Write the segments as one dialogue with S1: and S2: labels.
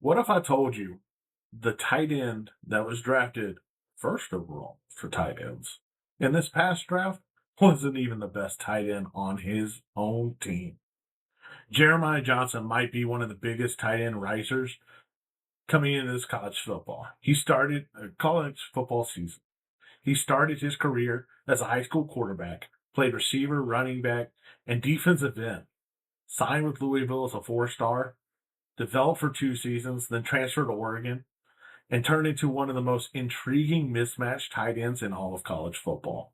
S1: What if I told you the tight end that was drafted first overall for tight ends in this past draft wasn't even the best tight end on his own team? Jeremiah Johnson might be one of the biggest tight end risers coming into this college football. He started a college football season. He started his career as a high school quarterback, played receiver, running back, and defensive end. Signed with Louisville as a four-star, developed for 2 seasons, then transferred to Oregon, and turned into one of the most intriguing mismatch tight ends in all of college football.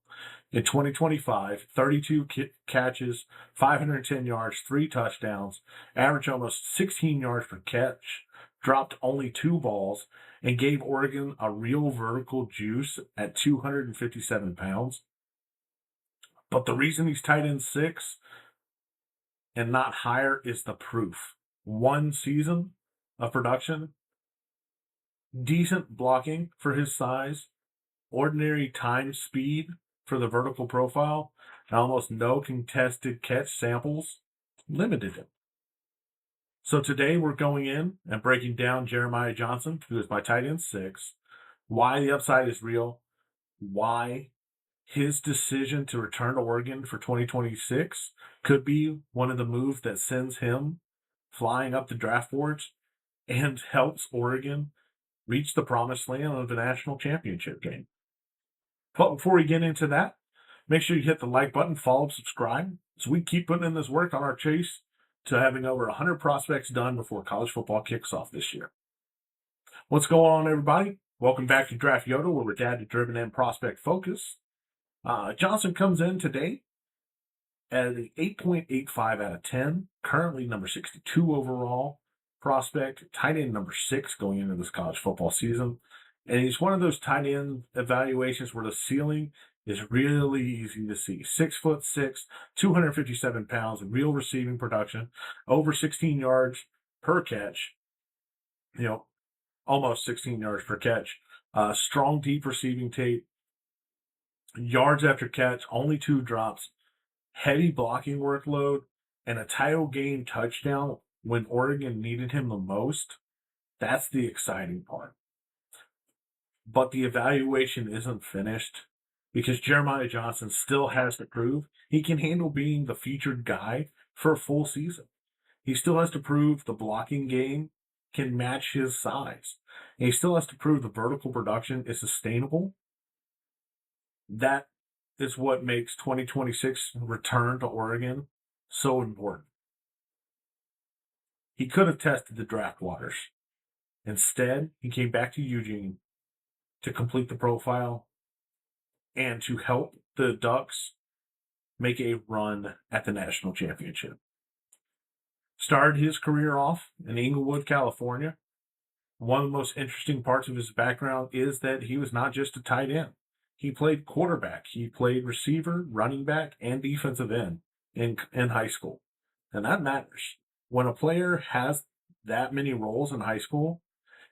S1: In 2025, 32 catches, 510 yards, 3 touchdowns, averaged almost 16 yards per catch, dropped only 2 balls, and gave Oregon a real vertical juice at 257 pounds. But the reason he's tight end 6 and not higher is the proof. 1 season of production, decent blocking for his size, ordinary time speed for the vertical profile, and almost no contested catch samples limited him. So today we're going in and breaking down Jeremiah Johnson, who is my tight end 6, why the upside is real, why his decision to return to Oregon for 2026 could be one of the moves that sends him flying up the draft boards and helps Oregon reach the promised land of the national championship game. But before we get into that, make sure you hit the like button, follow, subscribe, so we keep putting in this work on our chase to having over 100 prospects done before college football kicks off this year. What's going on, everybody? Welcome back to Draft Yoda, where we're data-driven and prospect-focused. Johnson comes in today at an 8.85 out of 10, currently number 62 overall prospect, tight end number 6 going into this college football season. And he's one of those tight end evaluations where the ceiling is really easy to see. 6'6", 257 pounds, real receiving production, over 16 yards per catch, almost 16 yards per catch. Strong deep receiving tape, yards after catch, only 2 drops, heavy blocking workload, and a title game touchdown when Oregon needed him the most. That's the exciting part. But the evaluation isn't finished because Jeremiah Johnson still has to prove he can handle being the featured guy for a full season. He still has to prove the blocking game can match his size. And he still has to prove the vertical production is sustainable. That is what makes 2026 return to Oregon so important. He could have tested the draft waters. Instead, he came back to Eugene to complete the profile and to help the Ducks make a run at the national championship. Started his career off in Inglewood, California. One of the most interesting parts of his background is that he was not just a tight end. He played quarterback. He played receiver, running back, and defensive end in high school. And that matters. When a player has that many roles in high school,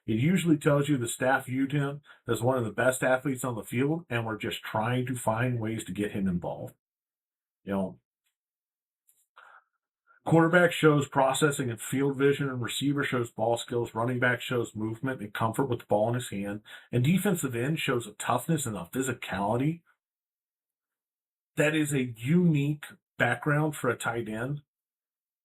S1: it usually tells you the staff viewed him as one of the best athletes on the field, and we're just trying to find ways to get him involved. Quarterback shows processing and field vision, and receiver shows ball skills. Running back shows movement and comfort with the ball in his hand. And defensive end shows a toughness and a physicality that is a unique background for a tight end.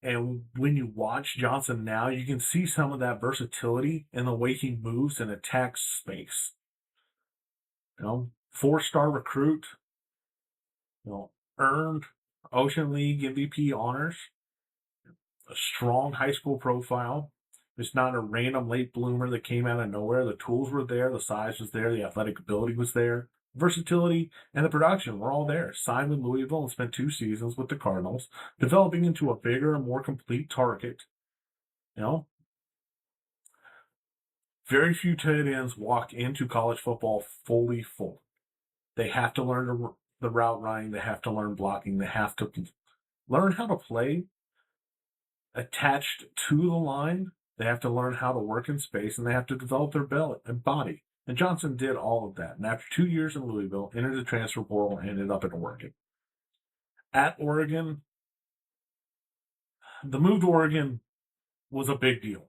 S1: And when you watch Johnson now, you can see some of that versatility in the way he moves and attacks space. 4-star recruit, earned Ocean League MVP honors, a strong high school profile. It's not a random late bloomer that came out of nowhere. The tools were there, the size was there, the athletic ability was there. Versatility and the production were all there. Signed with Louisville and spent 2 seasons with the Cardinals, developing into a bigger and more complete target. Very few tight ends walk into college football fully full. They have to learn the route running. They have to learn blocking. They have to learn how to play attached to the line. They have to learn how to work in space, and they have to develop their body. And Johnson did all of that. And after 2 years in Louisville, entered the transfer portal and ended up at Oregon. At Oregon, the move to Oregon was a big deal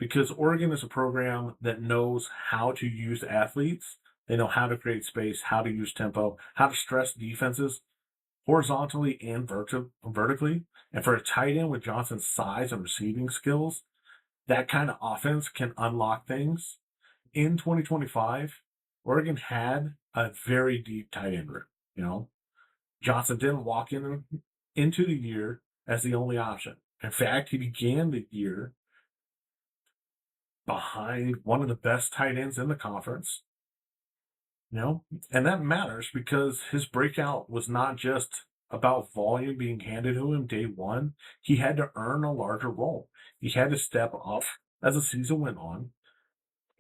S1: because Oregon is a program that knows how to use athletes. They know how to create space, how to use tempo, how to stress defenses horizontally and vertically. And for a tight end with Johnson's size and receiving skills, that kind of offense can unlock things. In 2025, Oregon had a very deep tight end room. You know, Johnson didn't walk into the year as the only option. In fact, he began the year behind one of the best tight ends in the conference. You know, and that matters because his breakout was not just about volume being handed to him day one. He had to earn a larger role. He had to step up as the season went on.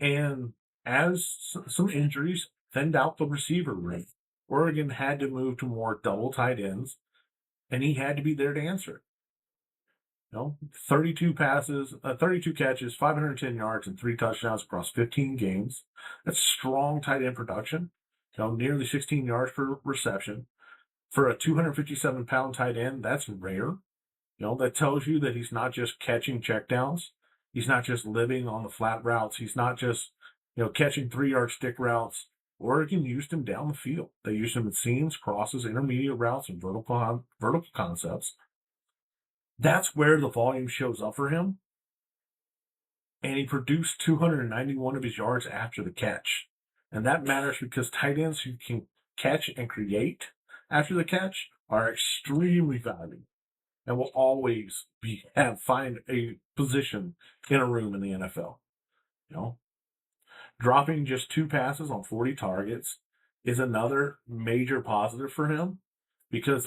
S1: And as some injuries thinned out the receiver room, Oregon had to move to more double tight ends, and he had to be there to answer it. You know, 32 passes, 32 catches, 510 yards, and 3 touchdowns across 15 games. That's strong tight end production. You know, nearly 16 yards per reception. For a 257-pound tight end, that's rare. You know, that tells you that he's not just catching checkdowns. He's not just living on the flat routes. He's not just, catching 3-yard stick routes. Oregon used him down the field. They used him in seams, crosses, intermediate routes, and vertical concepts. That's where the volume shows up for him. And he produced 291 of his yards after the catch. And that matters because tight ends who can catch and create after the catch are extremely valuable and will always find a position in a room in the NFL. You know, dropping just 2 passes on 40 targets is another major positive for him because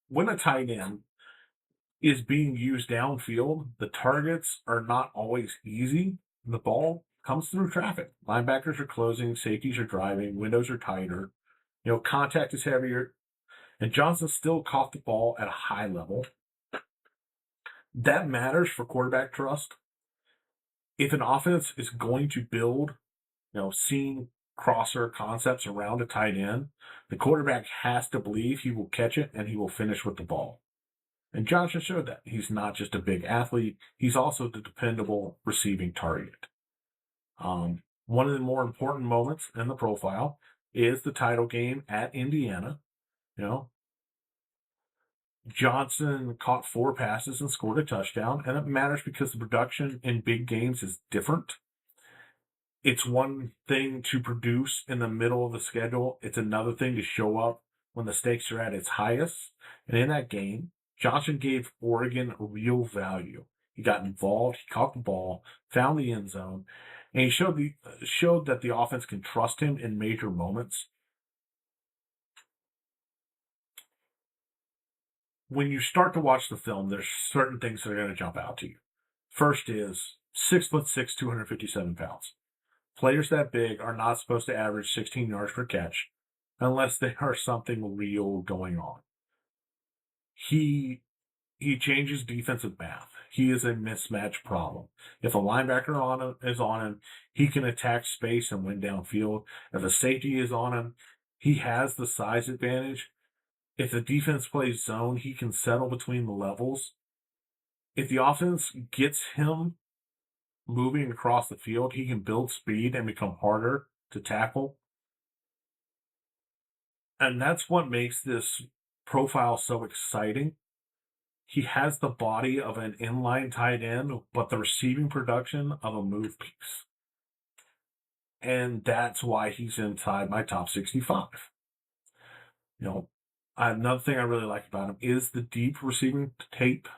S1: when a tight end is being used downfield, the targets are not always easy. The ball comes through traffic. Linebackers are closing, safeties are driving, windows are tighter. Contact is heavier. And Johnson still caught the ball at a high level. That matters for quarterback trust. If an offense is going to build, seam crosser concepts around a tight end, the quarterback has to believe he will catch it and he will finish with the ball. And Johnson showed that. He's not just a big athlete, he's also the dependable receiving target. One of the more important moments in the profile is the title game at Indiana. Johnson caught 4 passes and scored a touchdown, and it matters because the production in big games is different. It's one thing to produce in the middle of the schedule. It's another thing to show up when the stakes are at its highest. And in that game, Johnson gave Oregon real value. He got involved, he caught the ball, found the end zone, and he showed that the offense can trust him in major moments. When you start to watch the film, there's certain things that are going to jump out to you. First is 6'6", 257 pounds. Players that big are not supposed to average 16 yards per catch unless there are something real going on. He changes defensive math. He is a mismatch problem. If a linebacker is on him, he can attack space and win downfield. If a safety is on him, he has the size advantage. If the defense plays zone, he can settle between the levels. If the offense gets him moving across the field, he can build speed and become harder to tackle. And that's what makes this profile so exciting. He has the body of an inline tight end, but the receiving production of a move piece. And that's why he's inside my top 65. Another thing I really like about him is the deep receiving tape.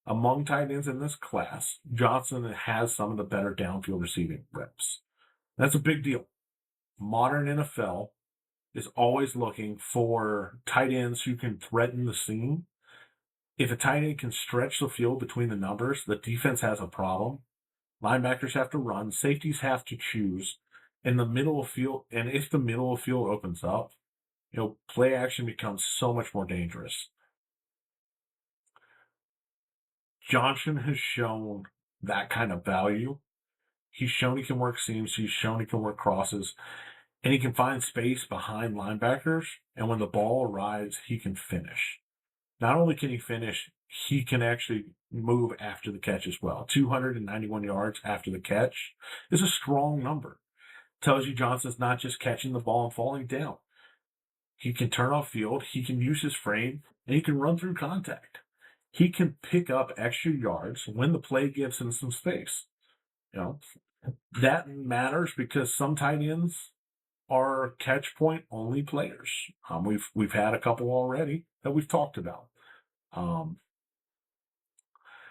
S1: Among tight ends in this class, Johnson has some of the better downfield receiving reps. That's a big deal. Modern NFL is always looking for tight ends who can threaten the seam. If a tight end can stretch the field between the numbers, the defense has a problem. Linebackers have to run, safeties have to choose. In the middle of field, and if the middle of field opens up, play action becomes so much more dangerous. Johnson has shown that kind of value. He's shown he can work seams. He's shown he can work crosses. And he can find space behind linebackers. And when the ball arrives, he can finish. Not only can he finish, he can actually move after the catch as well. 291 yards after the catch is a strong number. Tells you Johnson's not just catching the ball and falling down. He can turn off field, he can use his frame, and he can run through contact. He can pick up extra yards when the play gives him some space. You know, that matters because some tight ends are catch point only players. We've had a couple already that we've talked about.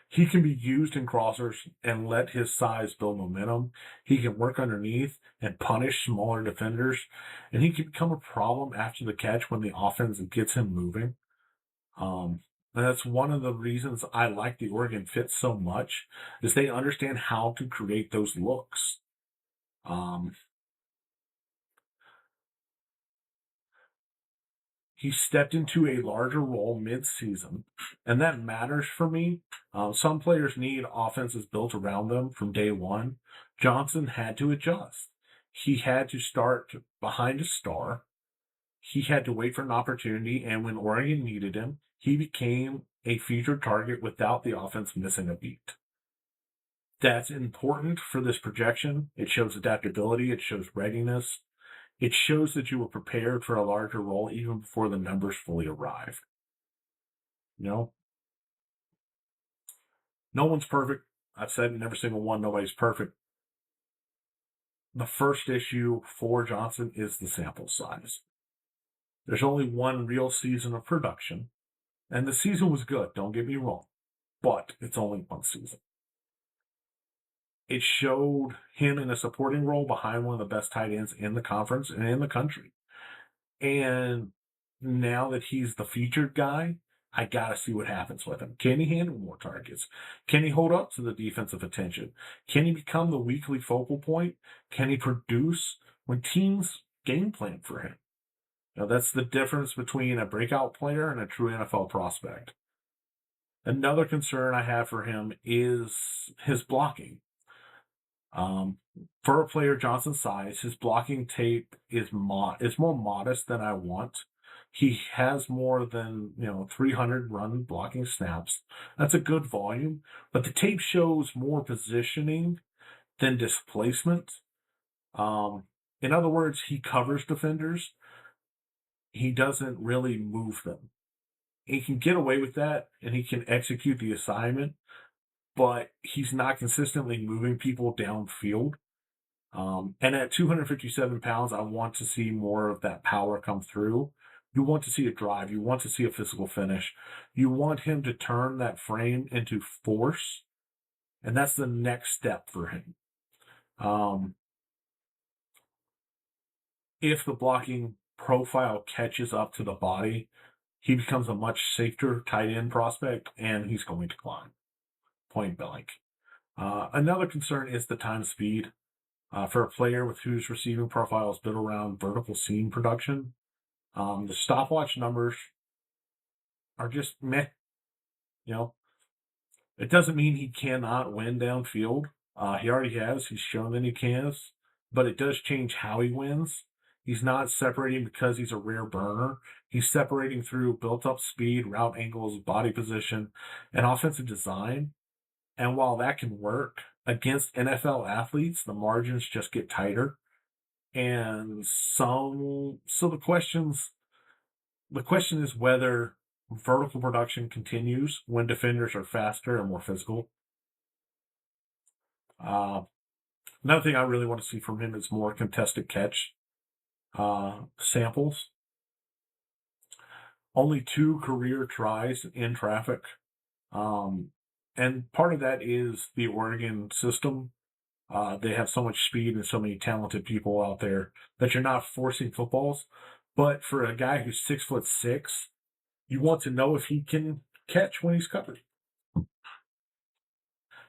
S1: He can be used in crossers and let his size build momentum. He can work underneath and punish smaller defenders, and he can become a problem after the catch when the offense gets him moving. And that's one of the reasons I like the Oregon fit so much is they understand how to create those looks. He stepped into a larger role mid-season, and that matters for me. Some players need offenses built around them from day one. Johnson had to adjust. He had to start behind a star. He had to wait for an opportunity, and when Oregon needed him, he became a featured target without the offense missing a beat. That's important for this projection. It shows adaptability. It shows readiness. It shows that you were prepared for a larger role even before the numbers fully arrived. You know, no one's perfect. I've said in every single one, nobody's perfect. The first issue for Johnson is the sample size. There's only one real season of production, and the season was good, don't get me wrong, but it's only one season. It showed him in a supporting role behind one of the best tight ends in the conference and in the country. And now that he's the featured guy, I got to see what happens with him. Can he handle more targets? Can he hold up to the defensive attention? Can he become the weekly focal point? Can he produce when teams game plan for him? Now, that's the difference between a breakout player and a true NFL prospect. Another concern I have for him is his blocking. For a player Johnson's size, his blocking tape is more modest than I want. He has more than 300 run blocking snaps. That's a good volume, but the tape shows more positioning than displacement. In other words, he covers defenders. He doesn't really move them. He can get away with that, and he can execute the assignment, but he's not consistently moving people downfield. And at 257 pounds, I want to see more of that power come through. You want to see a drive. You want to see a physical finish. You want him to turn that frame into force, and that's the next step for him. If the blocking profile catches up to the body, he becomes a much safer tight end prospect, and he's going to climb. Point blank. Another concern is the time speed. For a player with whose receiving profile is built around vertical seam production, the stopwatch numbers are just meh. It doesn't mean he cannot win downfield. He already has. He's shown that he can, but it does change how he wins. He's not separating because he's a rare burner. He's separating through built-up speed, route angles, body position, and offensive design. And while that can work against NFL athletes, the margins just get tighter. And so the question is whether vertical production continues when defenders are faster and more physical. Another thing I really want to see from him is more contested catch samples. Only 2 career tries in traffic. And part of that is the Oregon system. They have so much speed and so many talented people out there that you're not forcing footballs. But for a guy who's 6'6", you want to know if he can catch when he's covered.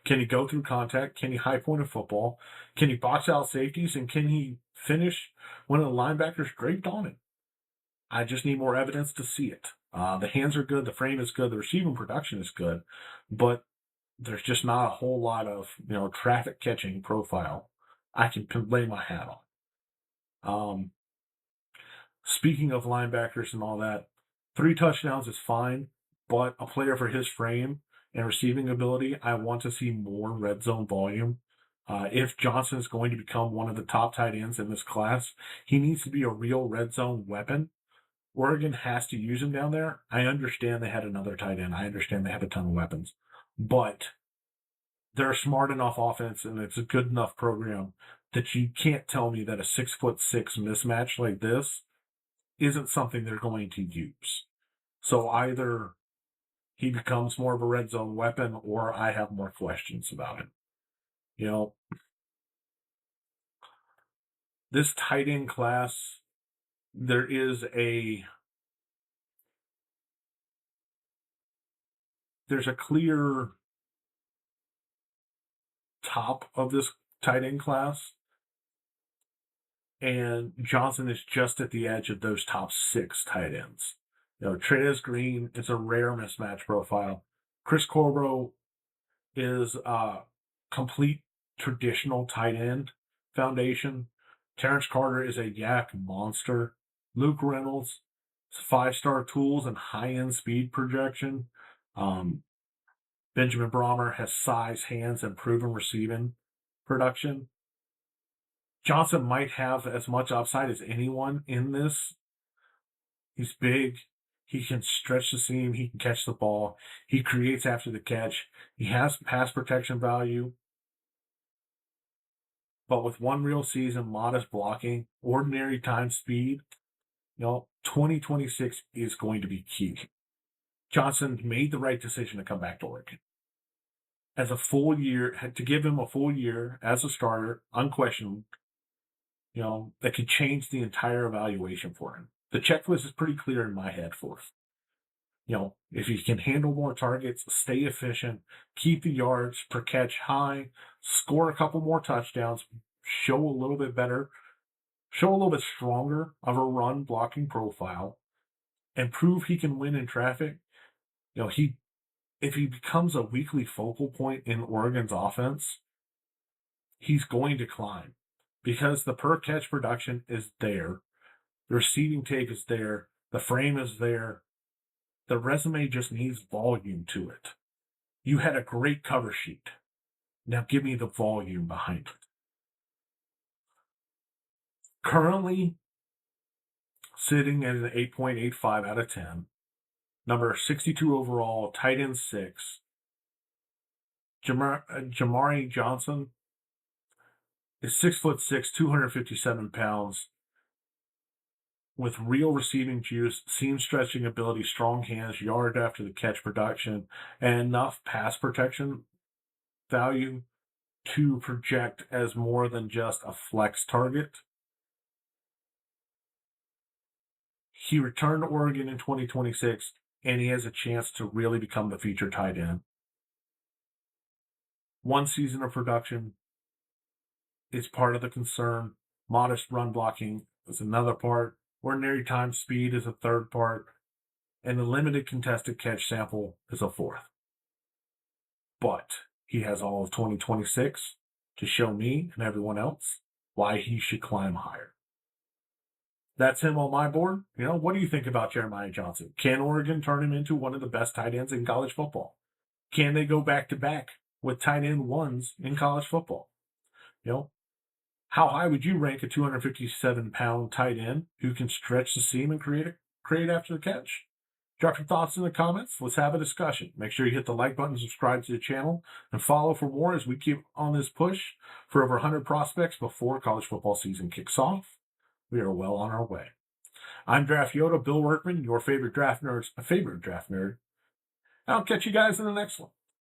S1: Can he go through contact? Can he high point a football? Can he box out safeties? And can he finish when a linebacker's draped on him? I just need more evidence to see it. The hands are good. The frame is good. The receiving production is good. But there's just not a whole lot of, traffic catching profile I can lay my hat on. Speaking of linebackers and all that, 3 touchdowns is fine, but a player for his frame and receiving ability, I want to see more red zone volume. If Johnson is going to become one of the top tight ends in this class, he needs to be a real red zone weapon. Oregon has to use him down there. I understand they had another tight end. I understand they have a ton of weapons. But they're a smart enough offense, and it's a good enough program that you can't tell me that a 6'6" mismatch like this isn't something they're going to use. So either he becomes more of a red zone weapon, or I have more questions about him. You know, this tight end class, there's a clear top of this tight end class, and Johnson is just at the edge of those top 6 tight ends. You know, Trez Green is a rare mismatch profile. Chris Corbrough is a complete traditional tight end foundation. Terrence Carter is a yak monster. Luke Reynolds is 5-star tools and high-end speed projection. Benjamin Brahmer has size, hands, and proven receiving production. Johnson might have as much upside as anyone in this. He's big. He can stretch the seam. He can catch the ball. He creates after the catch. He has pass protection value. But with one real season, modest blocking, ordinary time speed, 2026 is going to be key. Johnson made the right decision to come back to Oregon. As a full year, to give him a full year as a starter, unquestioned, that could change the entire evaluation for him. The checklist is pretty clear in my head for him. If he can handle more targets, stay efficient, keep the yards per catch high, score a couple more touchdowns, show a little bit stronger of a run blocking profile, and prove he can win in traffic, if he becomes a weekly focal point in Oregon's offense, he's going to climb because the per catch production is there. The receiving tape is there. The frame is there. The resume just needs volume to it. You had a great cover sheet. Now give me the volume behind it. Currently sitting at an 8.85 out of 10. Number 62 overall, tight end 6. Jamari Johnson is 6'6", 257 pounds, with real receiving juice, seam stretching ability, strong hands, yard after the catch production, and enough pass protection value to project as more than just a flex target. He returned to Oregon in 2026, and he has a chance to really become the featured tight end. One season of production is part of the concern. Modest run blocking is another part. Ordinary time speed is a third part. And the limited contested catch sample is a fourth. But he has all of 2026 to show me and everyone else why he should climb higher. That's him on my board. What do you think about Jeremiah Johnson? Can Oregon turn him into one of the best tight ends in college football? Can they go back-to-back with tight end ones in college football? How high would you rank a 257-pound tight end who can stretch the seam and create after the catch? Drop your thoughts in the comments. Let's have a discussion. Make sure you hit the like button, subscribe to the channel, and follow for more as we keep on this push for over 100 prospects before college football season kicks off. We are well on our way. I'm Draft Yoda, Bill Workman, your favorite draft nerd's favorite draft nerd. I'll catch you guys in the next one.